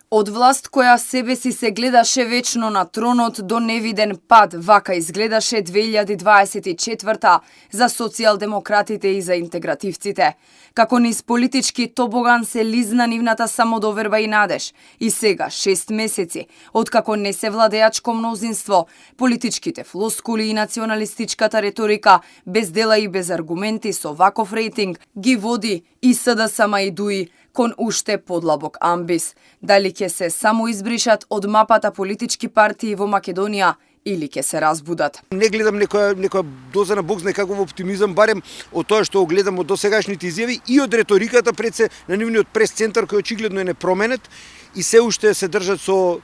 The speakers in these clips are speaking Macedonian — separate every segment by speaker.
Speaker 1: Од власт која себе си се гледаше вечно на тронот до невиден пад, вака изгледаше 2024 за социјалдемократите и за интегративците. Како низ политички тобоган се лизна нивната самодоверба и надеж. И сега, 6 месеци, откако не се владеачко мнозинство, политичките флоскули и националистичката реторика, без дела и без аргументи со ваков рейтинг, ги води и СДСМ и ДУИ кон уште подлабок амбис. Дали ќе се самоизбришат од мапата политички партии во Македонија или ќе се разбудат.
Speaker 2: Не гледам некоја доза на Бог, некаков оптимизам, барем од тоа што гледам од досегашните изјави и од реториката пред се на нивниот прес-центар кој очигледно е непроменет и се уште се држат со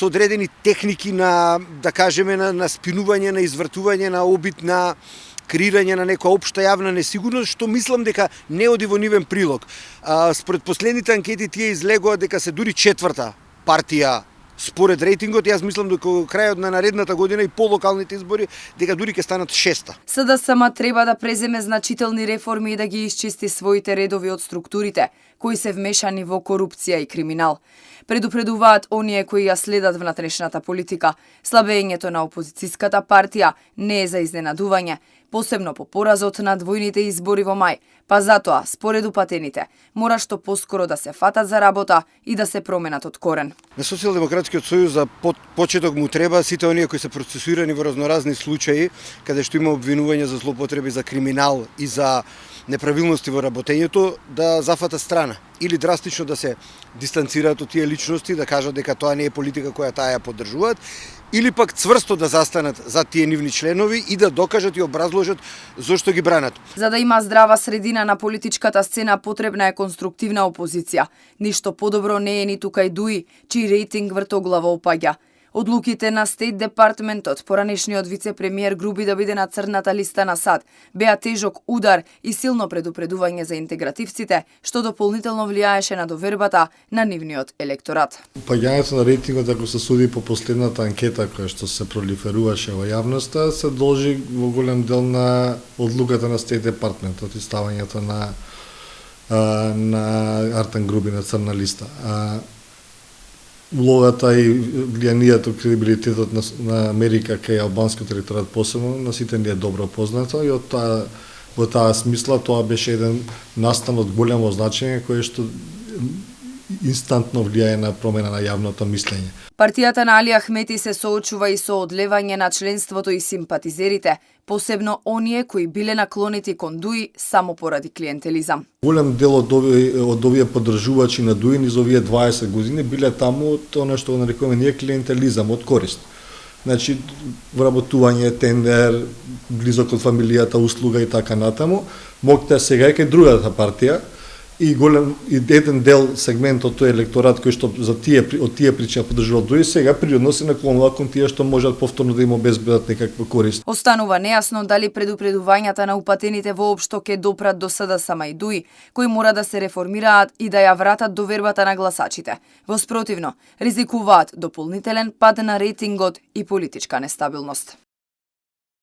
Speaker 2: одредени техники на, да кажеме, на спинување, на извртување, на обид на креирање на некоја општа јавна несигурност, што мислам дека не оди во нивен прилог. Според последните анкети тие излегува дека се дури четврта партија според рейтингот. Јас мислам дека во крајот на наредната година и по локалните избори дека дури ќе станат шеста.
Speaker 1: СДСМ треба да преземе значителни реформи и да ги исчисти своите редови од структурите кои се вмешани во корупција и криминал. Предупредуваат оние кои ја следат внатрешната политика. Слабењето на опозицијската партија не е за изненадување, посебно по поразот на двојните избори во мај. Па затоа, според упатените, мора што поскоро да се фатат за работа и да се променат од корен.
Speaker 2: На Социјалдемократскиот сојуз за почеток му треба сите оние кои се процесуирани во разноразни случаи, каде што има обвинување за злоупотреби, за криминал и за неправилности во работењето, да зафатат страна или драстично да се дистанцираат од тие личности, да кажат дека тоа не е политика која таа ја поддржуваат, или пак цврсто да застанат за тие нивни членови и да докажат и образложат зошто ги бранат.
Speaker 1: За да има здрава средина на политичката сцена потребна е конструктивна опозиција. Ништо подобро не е ниту кај ДУИ, чиј рейтинг вртоглаво опаѓа. Одлуките на Стейт Департментот, поранешниот вице-премиер Груби да биде на црната листа на САД, беа тежок удар и силно предупредување за интегративците, што дополнително влијаеше на довербата на нивниот електорат.
Speaker 3: Паѓањето на рейтингот, ако се суди по последната анкета која што се пролиферуваше во јавноста, се должи во голем дел на одлуката на Стейт Департментот и ставањето на Артан Груби на црна листа. Улогата и влијанието, кредибилитетот на Америка кај албанскиот електорат посебно на сите ни е добро познато и во таа смисла тоа беше еден настан од голямо значење кој што инстантно влијае на промена на јавното мислење.
Speaker 1: Партијата на Али Ахмети се соочува и со одлевање на членството и симпатизерите, посебно оние кои биле наклонети кон ДУИ само поради клиентелизам.
Speaker 3: Голем дел од овие поддржувачи на ДУИ низ овие 20 години биле таму од тоа што го нарекуваме ние клиентелизам, од корист. Значи, вработување, тендер, близок од фамилијата, услуга и така натаму, моќте сега е кај другата партија, и еден дел сегмент од тој електорат кој што од тие причини поддржува ДУИ сега природно се наклонува кон тие што можат повторно да им обезбедат некаква корист.
Speaker 1: Останува нејасно дали предупредувањата на упатените воопшто ќе допрат до СДСМ и ДУИ, кои мора да се реформираат и да ја вратат довербата на гласачите. Во спротивно, ризикуваат дополнителен пад на рейтингот и политичка нестабилност.